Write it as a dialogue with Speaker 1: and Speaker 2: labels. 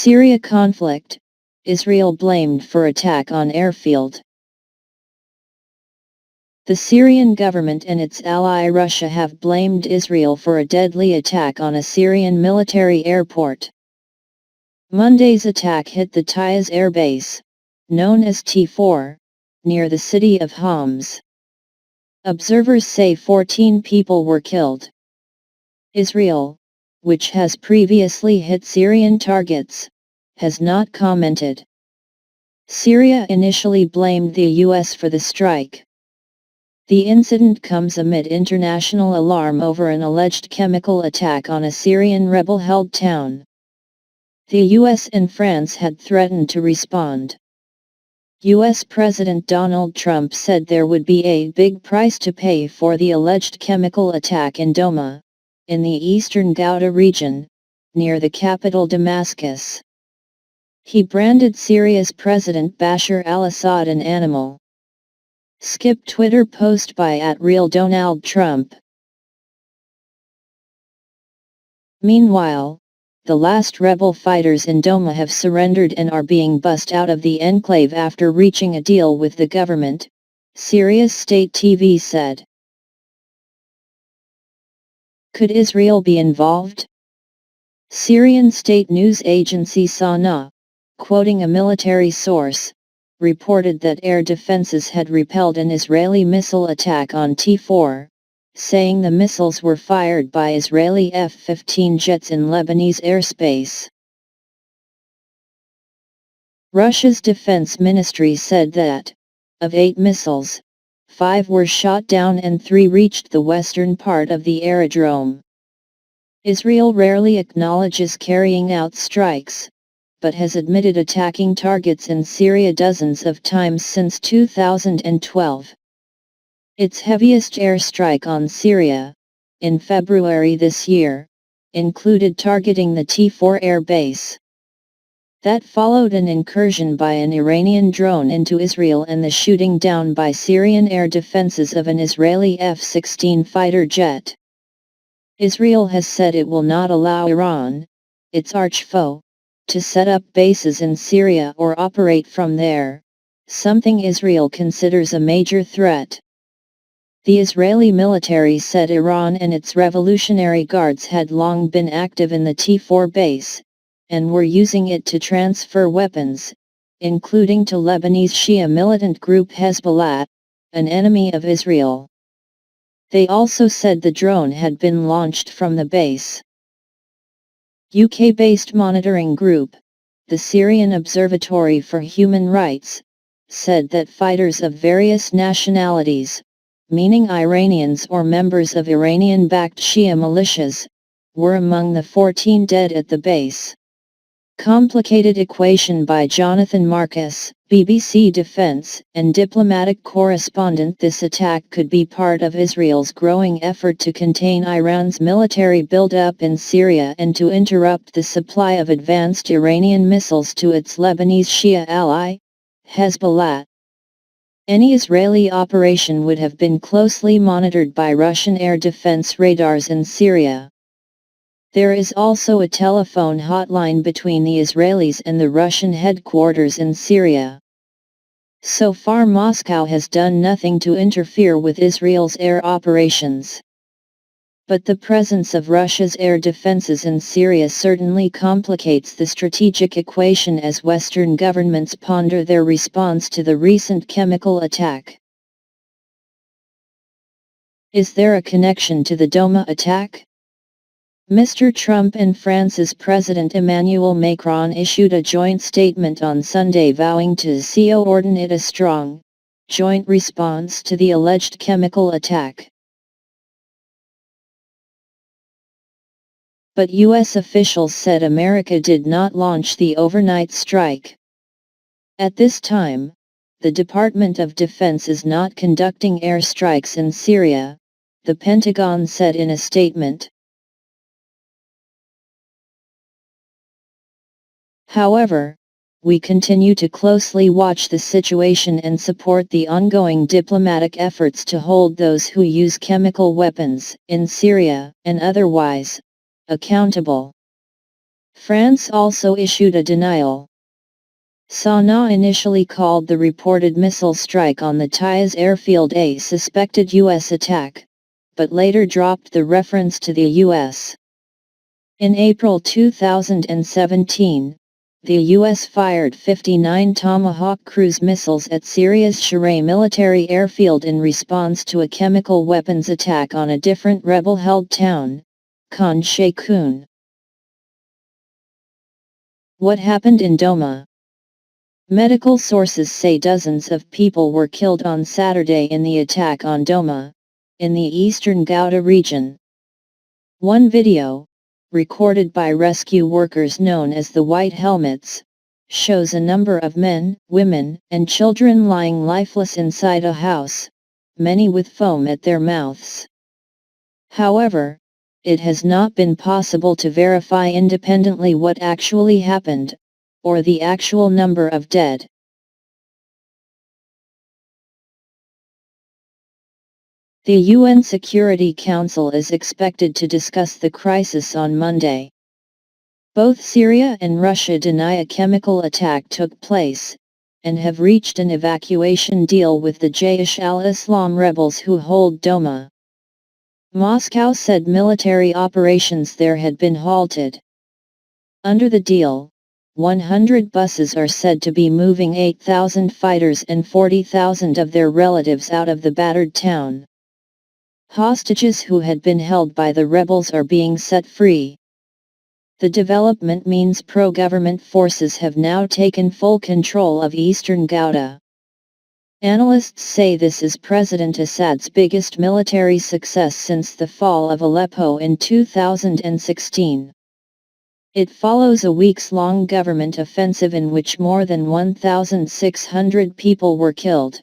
Speaker 1: Syria conflict, Israel blamed for attack on airfield. The Syrian government and its ally Russia have blamed Israel for a deadly attack on a Syrian military airport. Monday's attack hit the Taiz air base, known as T4, near the city of Homs. Observers say 14 people were killed. Israel, which has previously hit Syrian targets, has not commented. Syria initially blamed the US for the strike. The incident comes amid international alarm over an alleged chemical attack on a Syrian rebel-held town. The US and France had threatened to respond. US President Donald Trump said there would be a big price to pay for the alleged chemical attack in Douma, in the eastern Ghouta region, near the capital Damascus. He branded Syria's President Bashar al-Assad an animal. Skip Twitter post by @RealDonaldTrump. Meanwhile, the last rebel fighters in Douma have surrendered and are being bussed out of the enclave after reaching a deal with the government, Syria's state TV said. Could Israel be involved? Syrian state news agency Sana, quoting a military source, reported that air defenses had repelled an Israeli missile attack on T4, saying the missiles were fired by Israeli F-15 jets in Lebanese airspace. Russia's defense ministry said that, of 8 missiles, 5 were shot down and 3 reached the western part of the aerodrome. Israel rarely acknowledges carrying out strikes, but has admitted attacking targets in Syria dozens of times since 2012. Its heaviest airstrike on Syria, in February this year, included targeting the T4 air base. That followed an incursion by an Iranian drone into Israel and the shooting down by Syrian air defenses of an Israeli F-16 fighter jet. Israel has said it will not allow Iran, its arch-foe, to set up bases in Syria or operate from there, something Israel considers a major threat. The Israeli military said Iran and its Revolutionary Guards had long been active in the T4 base, and were using it to transfer weapons, including to Lebanese Shia militant group Hezbollah, an enemy of Israel. They also said the drone had been launched from the base. UK-based monitoring group, the Syrian Observatory for Human Rights, said that fighters of various nationalities, meaning Iranians or members of Iranian-backed Shia militias, were among the 14 dead at the base. Complicated equation by Jonathan Marcus, BBC Defense and diplomatic correspondent. This attack could be part of Israel's growing effort to contain Iran's military buildup in Syria and to interrupt the supply of advanced Iranian missiles to its Lebanese Shia ally, Hezbollah. Any Israeli operation would have been closely monitored by Russian air defense radars in Syria. There is also a telephone hotline between the Israelis and the Russian headquarters in Syria. So far Moscow has done nothing to interfere with Israel's air operations. But the presence of Russia's air defenses in Syria certainly complicates the strategic equation as Western governments ponder their response to the recent chemical attack. Is there a connection to the Douma attack? Mr. Trump and France's President Emmanuel Macron issued a joint statement on Sunday vowing to coordinate a strong, joint response to the alleged chemical attack. But U.S. officials said America did not launch the overnight strike. At this time, the Department of Defense is not conducting airstrikes in Syria, the Pentagon said in a statement. However, we continue to closely watch the situation and support the ongoing diplomatic efforts to hold those who use chemical weapons, in Syria and otherwise, accountable. France also issued a denial. Sana'a initially called the reported missile strike on the Taiz airfield a suspected U.S. attack, but later dropped the reference to the U.S. In April 2017, the U.S. fired 59 Tomahawk cruise missiles at Syria's Shireh military airfield in response to a chemical weapons attack on a different rebel-held town, Khan Sheikhoun. What happened in Douma? Medical sources say dozens of people were killed on Saturday in the attack on Douma, in the eastern Ghouta region. One video, recorded by rescue workers known as the White Helmets, shows a number of men, women, and children lying lifeless inside a house, many with foam at their mouths. However, it has not been possible to verify independently what actually happened, or the actual number of dead. The UN Security Council is expected to discuss the crisis on Monday. Both Syria and Russia deny a chemical attack took place, and have reached an evacuation deal with the Jaish al-Islam rebels who hold Douma. Moscow said military operations there had been halted. Under the deal, 100 buses are said to be moving 8,000 fighters and 40,000 of their relatives out of the battered town. Hostages who had been held by the rebels are being set free. The development means pro-government forces have now taken full control of eastern Ghouta. Analysts say this is President Assad's biggest military success since the fall of Aleppo in 2016. It follows a weeks-long government offensive in which more than 1,600 people were killed.